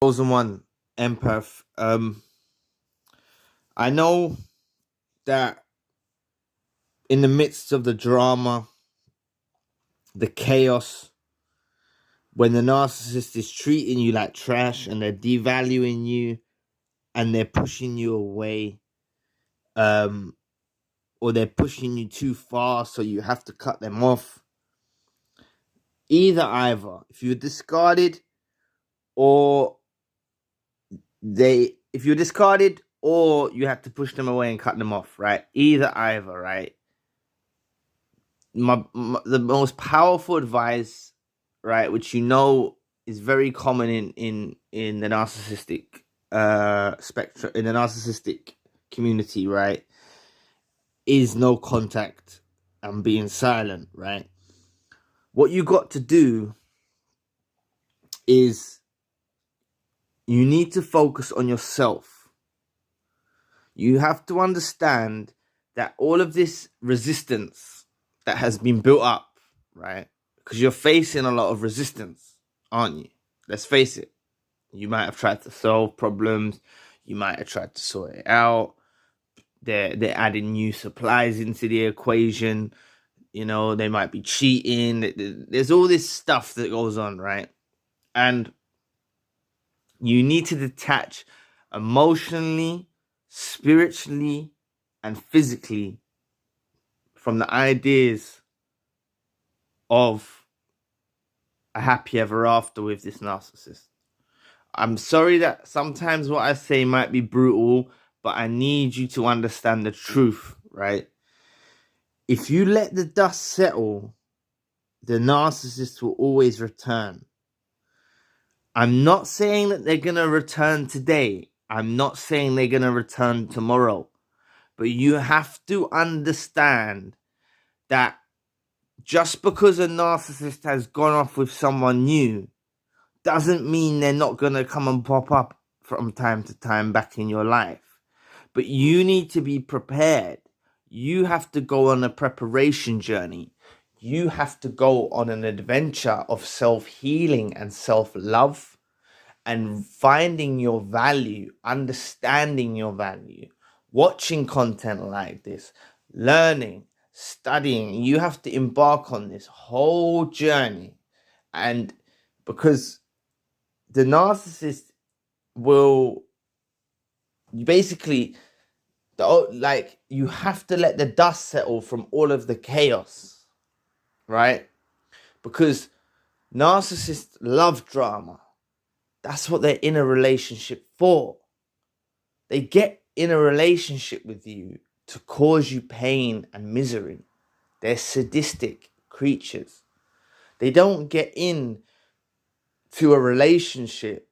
Chosen one, empath. I know that in the midst of the drama, the chaos, when the narcissist is treating you like trash and they're devaluing you and they're pushing you away, or they're pushing you too far, so you have to cut them off. Either, if you're discarded, or if you're discarded, or you have to push them away and cut them off, right? Either, right? The most powerful advice, right, which is very common in the narcissistic spectrum, in the narcissistic community, right, is no contact and being silent, right? What you got to do is you need to focus on yourself. You have to understand that all of this resistance that has been built up, right? Because you're facing a lot of resistance, aren't you? Let's face it. You might have tried to solve problems. You might have tried to sort it out. They're adding new supplies into the equation. You know, they might be cheating. There's all this stuff that goes on, right? And you need to detach emotionally, spiritually, and physically from the ideas of a happy ever after with this narcissist. I'm sorry that sometimes what I say might be brutal, but I need you to understand the truth, right? If you let the dust settle, the narcissist will always return. I'm not saying that they're going to return today. I'm not saying they're going to return tomorrow. But you have to understand that just because a narcissist has gone off with someone new doesn't mean they're not going to come and pop up from time to time back in your life. But you need to be prepared. You have to go on a preparation journey. You have to go on an adventure of self-healing and self-love and finding your value, understanding your value, watching content like this, learning, studying. You have to embark on this whole journey. And because the narcissist will basically, like, you have to let the dust settle from all of the chaos, right? Because narcissists love drama. That's what they're in a relationship for. They get in a relationship with you to cause you pain and misery. They're sadistic creatures. They don't get in to a relationship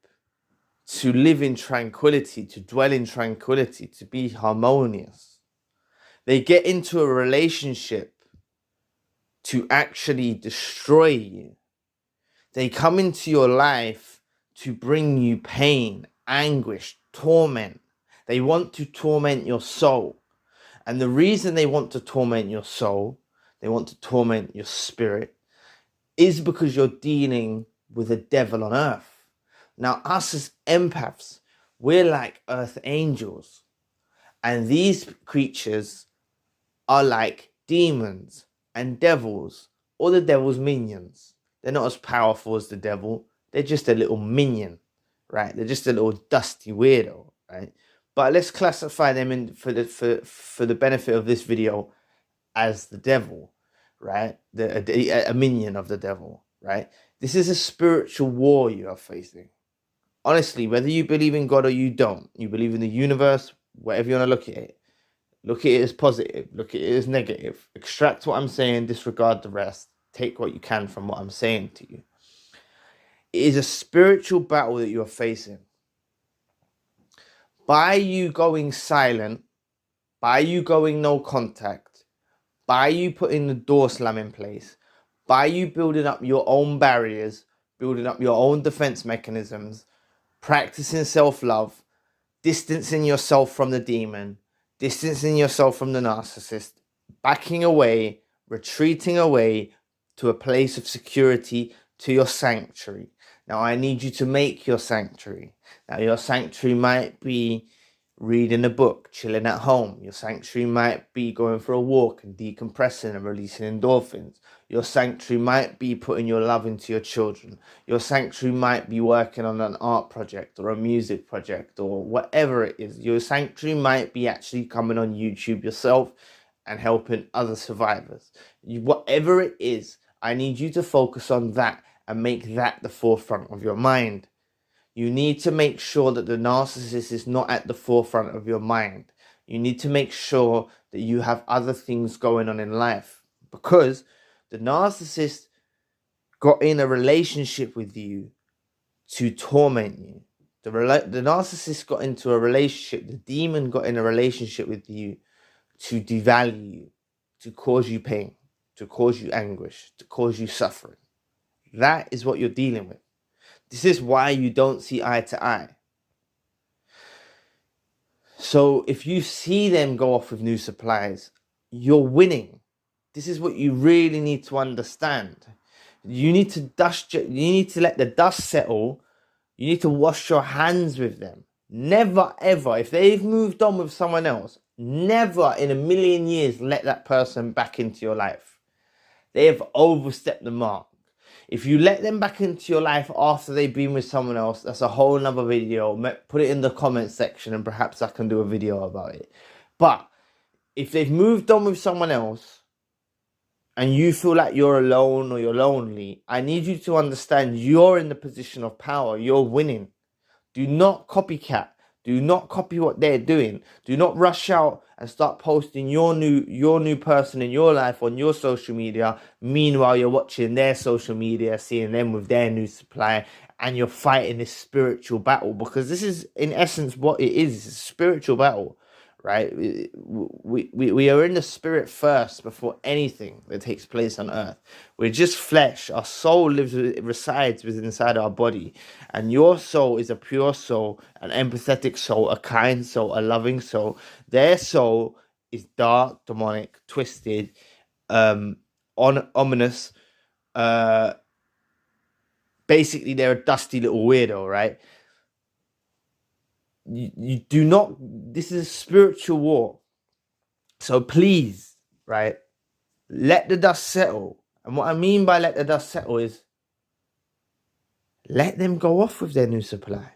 to live in tranquility, to dwell in tranquility, to be harmonious. They get into a relationship to actually destroy you. They come into your life to bring you pain, anguish, torment. They want to torment your soul. And the reason they want to torment your soul, they want to torment your spirit, is because you're dealing with a devil on earth. Now, us as empaths, we're like earth angels. And these creatures are like demons and devils, or the devil's minions. They're not as powerful as the devil. They're just a little minion, right? They're just a little dusty weirdo, right? But let's classify them in for the benefit of this video as the devil, right? A minion of the devil, right? This is a spiritual war you are facing. Honestly, whether you believe in God or you don't, you believe in the universe, whatever you want to look at it as positive, look at it as negative, extract what I'm saying, disregard the rest, take what you can from what I'm saying to you. It is a spiritual battle that you are facing. By you going silent, by you going no contact, by you putting the door slam in place, by you building up your own barriers, building up your own defense mechanisms, practicing self-love, distancing yourself from the demon, distancing yourself from the narcissist, backing away, retreating away to a place of security, to your sanctuary. Now, I need you to make your sanctuary. Now, your sanctuary might be reading a book, chilling at home. Your sanctuary might be going for a walk and decompressing and releasing endorphins. Your sanctuary might be putting your love into your children. Your sanctuary might be working on an art project or a music project or whatever it is. Your sanctuary might be actually coming on YouTube yourself and helping other survivors. Whatever it is, I need you to focus on that and make that the forefront of your mind. You need to make sure that the narcissist is not at the forefront of your mind. You need to make sure that you have other things going on in life, because the narcissist got in a relationship with you to torment you. The narcissist got into a relationship, the demon got in a relationship with you to devalue you, to cause you pain, to cause you anguish, to cause you suffering. That is what you're dealing with. This is why you don't see eye to eye. So if you see them go off with new supplies, you're winning. This is what you really need to understand. You need to let the dust settle. You need to wash your hands with them. Never ever, if they've moved on with someone else, never in a million years let that person back into your life. They have overstepped the mark. If you let them back into your life after they've been with someone else, that's a whole nother video. Put it in the comments section and perhaps I can do a video about it. But if they've moved on with someone else and you feel like you're alone or you're lonely, I need you to understand you're in the position of power. You're winning. Do not copycat. Do not copy what they're doing. Do not rush out and start posting your new person in your life on your social media. Meanwhile, you're watching their social media, seeing them with their new supply, and you're fighting this spiritual battle, because this is in essence what it is. It's a spiritual battle, right? We are in the spirit first before anything that takes place on earth. We're just flesh. Our soul resides within inside our body, and your soul is a pure soul, an empathetic soul, a kind soul, a loving soul. Their soul is dark, demonic, twisted, ominous. Basically, they're a dusty little weirdo, right? You do not. This is a spiritual war. So please, right, let the dust settle. And what I mean by let the dust settle is let them go off with their new supply.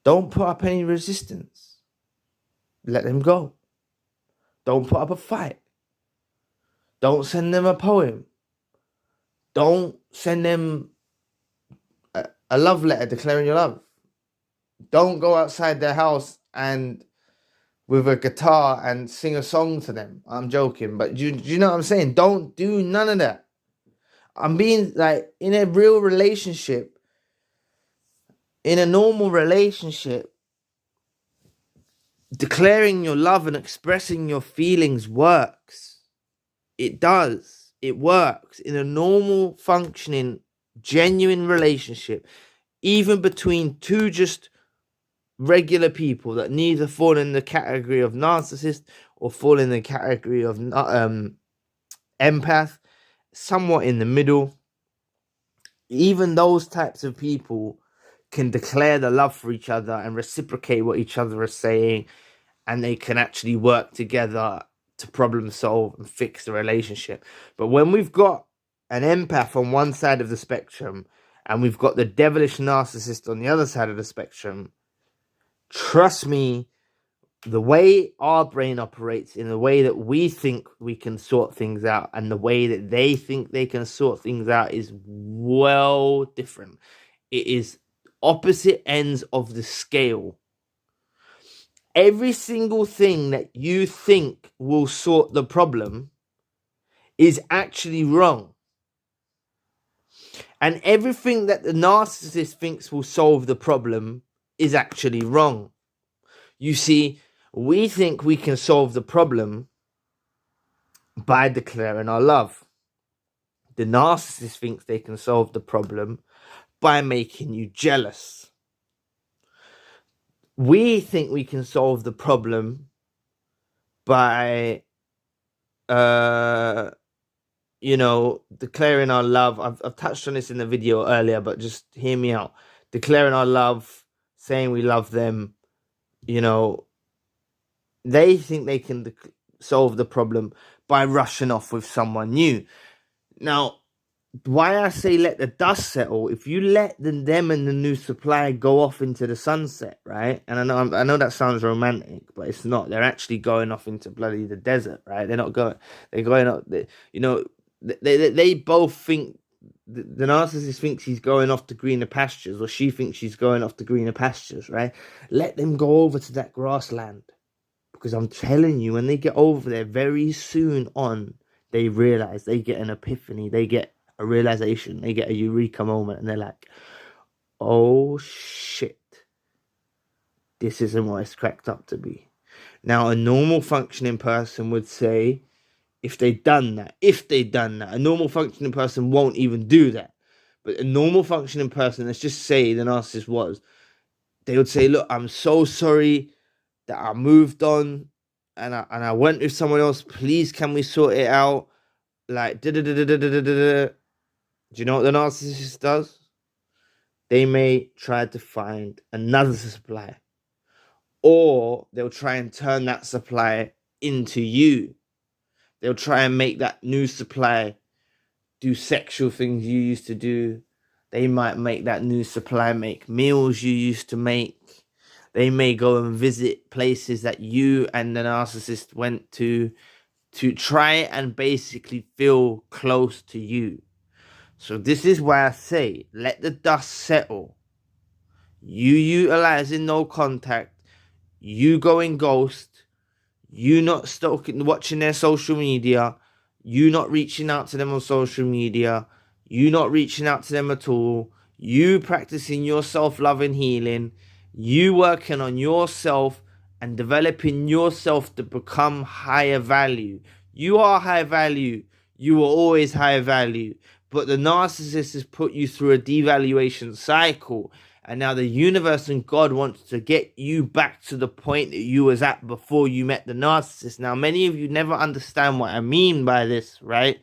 Don't put up any resistance. Let them go. Don't put up a fight. Don't send them a poem. Don't send them a love letter declaring your love. Don't go outside their house and with a guitar and sing a song to them. I'm joking, but do you know what I'm saying? Don't do none of that. I'm being like, in a real relationship, in a normal relationship, declaring your love and expressing your feelings works. It does. It works in a normal, functioning, genuine relationship, even between two just regular people that neither fall in the category of narcissist or fall in the category of empath, somewhat in the middle. Even those types of people can declare the love for each other and reciprocate what each other is saying, and they can actually work together to problem solve and fix the relationship. But when we've got an empath on one side of the spectrum and we've got the devilish narcissist on the other side of the spectrum, trust me, the way our brain operates, in the way that we think we can sort things out and the way that they think they can sort things out is well different. It is opposite ends of the scale. Every single thing that you think will sort the problem is actually wrong. And everything that the narcissist thinks will solve the problem is actually wrong. You see, we think we can solve the problem by declaring our love. The narcissist thinks they can solve the problem by making you jealous. We think we can solve the problem by declaring our love. I've touched on this in the video earlier, but just hear me out. Declaring our love, saying we love them, they think they can solve the problem by rushing off with someone new. Now, why I say let the dust settle, if you let them and the new supply go off into the sunset, right? And I know that sounds romantic, but it's not. They're actually going off into bloody the desert, right? They're going up. They both think, the narcissist thinks he's going off to greener pastures, or she thinks she's going off to greener pastures, right? Let them go over to that grassland, because I'm telling you, when they get over there, very soon on, they realize, they get an epiphany, they get a realization, they get a eureka moment, and they're like, oh shit, this isn't what it's cracked up to be. Now, a normal functioning person would say, if they'd done that, a normal functioning person won't even do that. But a normal functioning person, let's just say the narcissist they would say, look, I'm so sorry that I moved on and I went with someone else. Please, can we sort it out? Like, do you know what the narcissist does? They may try to find another supply, or they'll try and turn that supply into you. They'll try and make that new supply do sexual things you used to do. They might make that new supply make meals you used to make. They may go and visit places that you and the narcissist went to try and basically feel close to you. So this is why I say, let the dust settle. You utilizing no contact, you going ghost, you not stalking, watching their social media, you not reaching out to them on social media, you not reaching out to them at all, you practicing your self-love and healing, you working on yourself and developing yourself to become higher value. You are high value. You were always high value. But the narcissist has put you through a devaluation cycle. And now the universe and God wants to get you back to the point that you was at before you met the narcissist. Now, many of you never understand what I mean by this, right?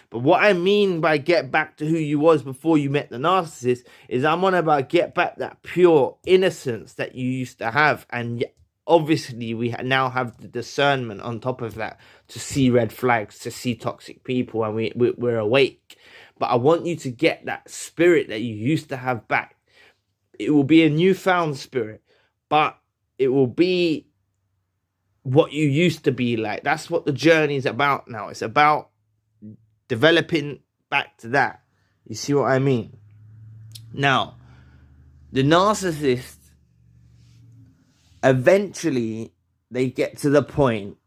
But what I mean by get back to who you was before you met the narcissist is I'm on about get back that pure innocence that you used to have. And obviously, we now have the discernment on top of that to see red flags, to see toxic people, and we're awake. But I want you to get that spirit that you used to have back. It will be a newfound spirit, but it will be what you used to be like. That's what the journey is about now. It's about developing back to that. You see what I mean? Now, the narcissist, eventually, they get to the point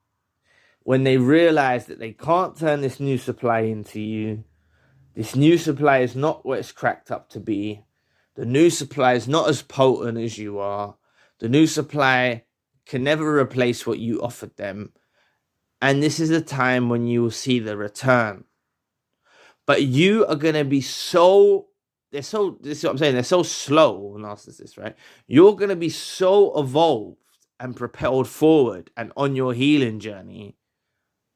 when they realize that they can't turn this new supply into you. This new supply is not what it's cracked up to be. The new supply is not as potent as you are. The new supply can never replace what you offered them. And this is the time when you will see the return. But you are going to be this is what I'm saying, they're so slow, narcissists, right? You're going to be so evolved and propelled forward and on your healing journey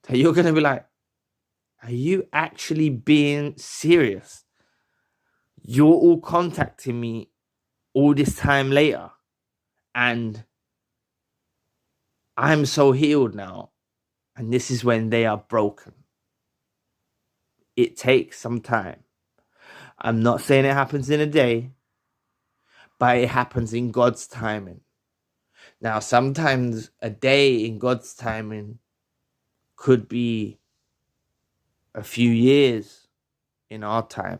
that you're going to be like, are you actually being serious? You're all contacting me all this time later, and I'm so healed now. And this is when they are broken. It takes some time. I'm not saying it happens in a day, but it happens in God's timing. Now, sometimes a day in God's timing could be a few years in our time.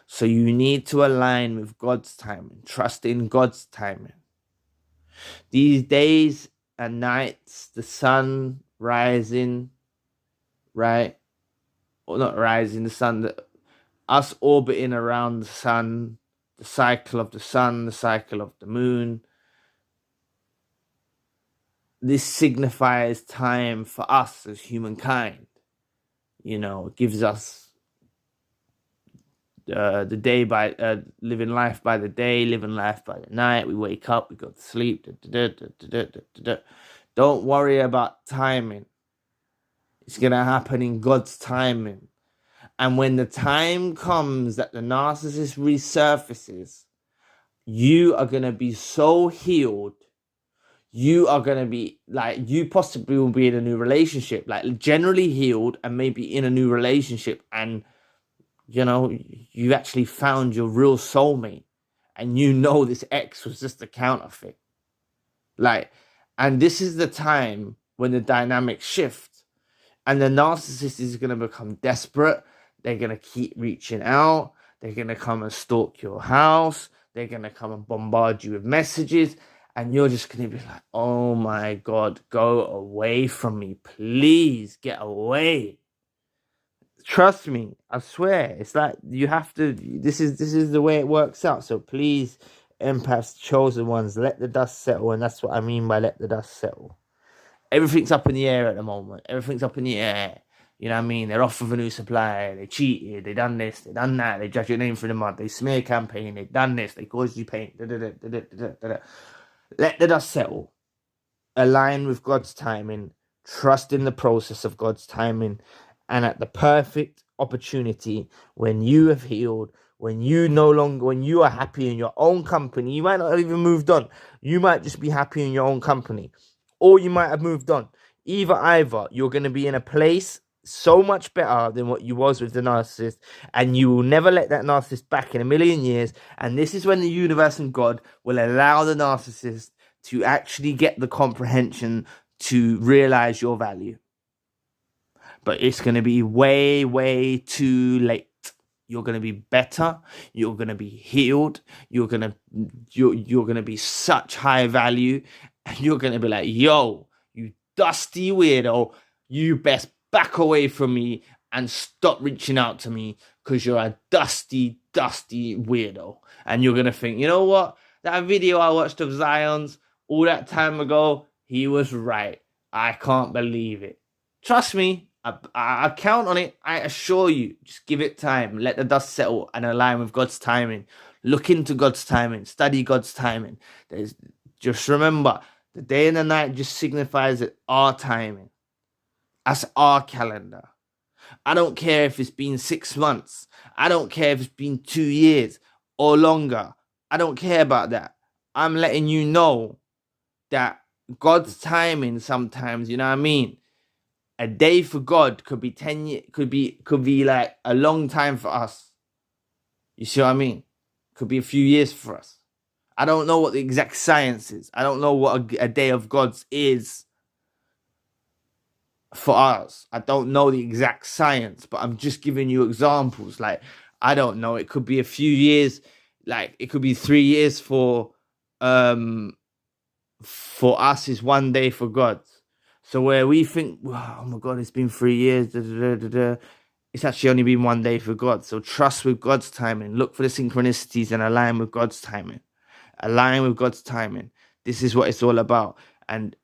So you need to align with God's timing, trust in God's timing. These days and nights, the sun rising, right? Or not rising, the sun, us orbiting around the sun, the cycle of the sun, the cycle of the moon. This signifies time for us as humankind. It gives us the day by living life by the day, living life by the night. We wake up, we go to sleep. Don't worry about timing. It's going to happen in God's timing. And when the time comes that the narcissist resurfaces, you are going to be so healed. You are going to be like, you possibly will be in a new relationship, like generally healed, and maybe in a new relationship. And, you know, you actually found your real soulmate, and you know this ex was just a counterfeit. Like, and this is the time when the dynamics shift, and the narcissist is going to become desperate. They're going to keep reaching out. They're going to come and stalk your house. They're going to come and bombard you with messages. And you're just going to be like, oh my God, go away from me. Please get away. Trust me, I swear. It's like you have to, this is the way it works out. So please, empaths, chosen ones, let the dust settle. And that's what I mean by let the dust settle. Everything's up in the air at the moment. Everything's up in the air. You know what I mean? They're off with a new supplier. They cheated. They done this. They done that. They dragged your name through the mud. They smear campaign. They done this. They caused you pain. Let the dust settle. Align with God's timing. Trust in the process of God's timing. And at the perfect opportunity, when you have healed, when you are happy in your own company, you might not have even moved on. You might just be happy in your own company. Or you might have moved on. Either, you're going to be in a place so much better than what you was with the narcissist, and you will never let that narcissist back in a million years. And this is when the universe and God will allow the narcissist to actually get the comprehension to realize your value. But it's going to be way, way too late. You're going to be better. You're going to be healed. You're going to be such high value. And you're going to be like, yo, you dusty weirdo, you best back away from me and stop reaching out to me, because you're a dusty, dusty weirdo. And you're going to think, you know what? That video I watched of Zion's all that time ago, he was right. I can't believe it. Trust me, I count on it. I assure you, just give it time. Let the dust settle and align with God's timing. Look into God's timing. Study God's timing. Just remember, the day and the night just signifies that our timing. That's our calendar. I don't care if it's been 6 months. I don't care if it's been 2 years or longer. I don't care about that. I'm letting you know that God's timing sometimes, you know what I mean? A day for God could be 10 years, could be like a long time for us. You see what I mean? Could be a few years for us. I don't know what the exact science is. I don't know what a day of God's is for us. I don't know the exact science, but I'm just giving you examples. Like, I don't know. It could be a few years. Like, it could be 3 years for us is 1 day for God. So where we think, oh my God, it's been 3 years, it's actually only been 1 day for God. So trust with God's timing. Look for the synchronicities and align with God's timing. Align with God's timing. This is what it's all about. And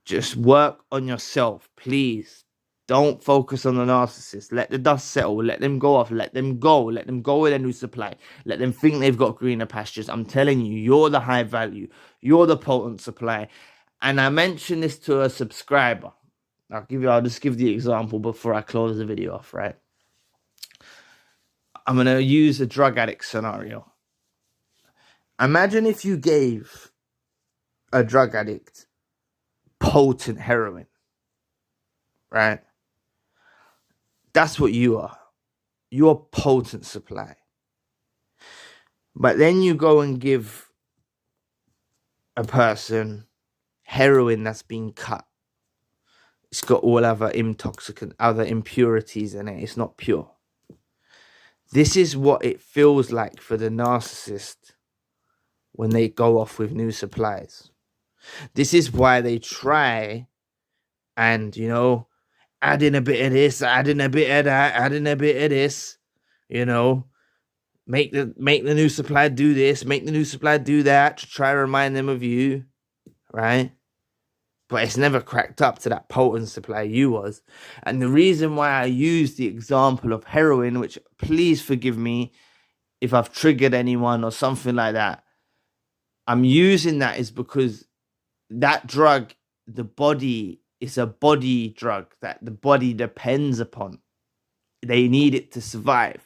just work on yourself, please. Don't focus on the narcissist. Let the dust settle. Let them go off. Let them go. Let them go with a new supply. Let them think they've got greener pastures. I'm telling you, you're the high value. You're the potent supply. And I mentioned this to a subscriber. I'll just give the example before I close the video off, right? I'm going to use a drug addict scenario. Imagine if you gave a drug addict potent heroin, right? That's what you are. You're potent supply. But then you go and give a person heroin that's been cut. It's got all other other impurities in it. It's not pure. This is what it feels like for the narcissist when they go off with new supplies. This is why they try and, add in a bit of this, add in a bit of that, add in a bit of this, make the new supply do this, make the new supply do that to try to remind them of you, right? But it's never cracked up to that potent supply you was. And the reason why I use the example of heroin, which please forgive me if I've triggered anyone or something like that, I'm using that is because that drug, the body, is a body drug that the body depends upon. they need it to survive.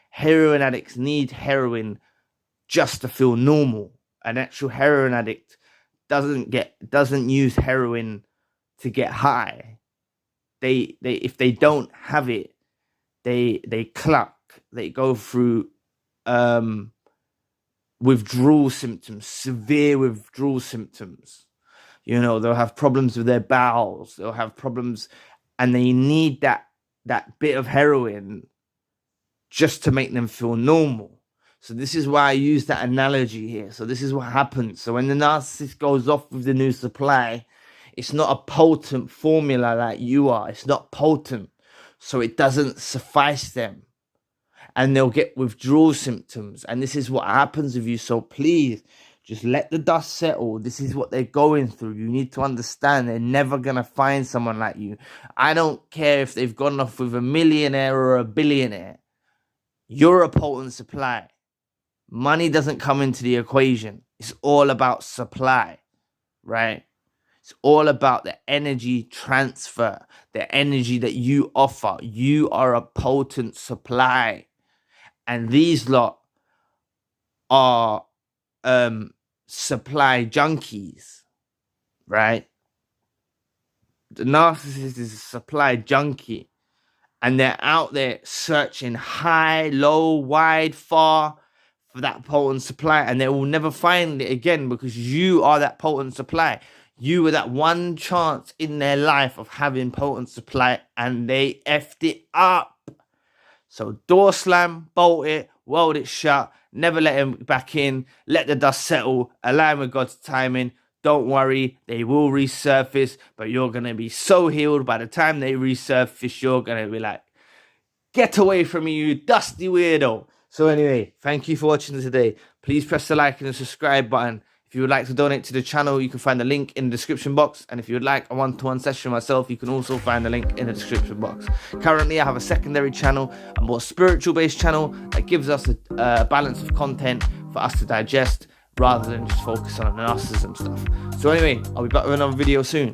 Heroin addicts need heroin just to feel normal. An actual heroin addict doesn't use heroin to get high. They if they don't have it, they cluck. They go through withdrawal symptoms, severe withdrawal symptoms. You know, they'll have problems with their bowels. They'll have problems, and they need that bit of heroin just to make them feel normal. So this is why I use that analogy here. So this is what happens. So when the narcissist goes off with the new supply, it's not a potent formula like you are. It's not potent. So it doesn't suffice them. And they'll get withdrawal symptoms. And this is what happens with you. So please, just let the dust settle. This is what they're going through. You need to understand they're never going to find someone like you. I don't care if they've gone off with a millionaire or a billionaire. You're a potent supply. Money doesn't come into the equation. It's all about supply, right? It's all about the energy transfer, the energy that you offer. You are a potent supply. And these lot are supply junkies, right? The narcissist is a supply junkie. And they're out there searching high, low, wide, far for that potent supply. And they will never find it again because you are that potent supply. You were that one chance in their life of having potent supply and they effed it up. So door slam, bolt it, weld it shut, never let him back in, let the dust settle, align with God's timing. Don't worry, they will resurface, but you're going to be so healed. By the time they resurface, you're going to be like, get away from me, you dusty weirdo. So anyway, thank you for watching today. Please press the like and the subscribe button. If you would like to donate to the channel, you can find the link in the description box. And if you would like a one-to-one session with myself, you can also find the link in the description box. Currently, I have a secondary channel, a more spiritual-based channel that gives us a balance of content for us to digest rather than just focus on the narcissism stuff. So anyway, I'll be back with another video soon.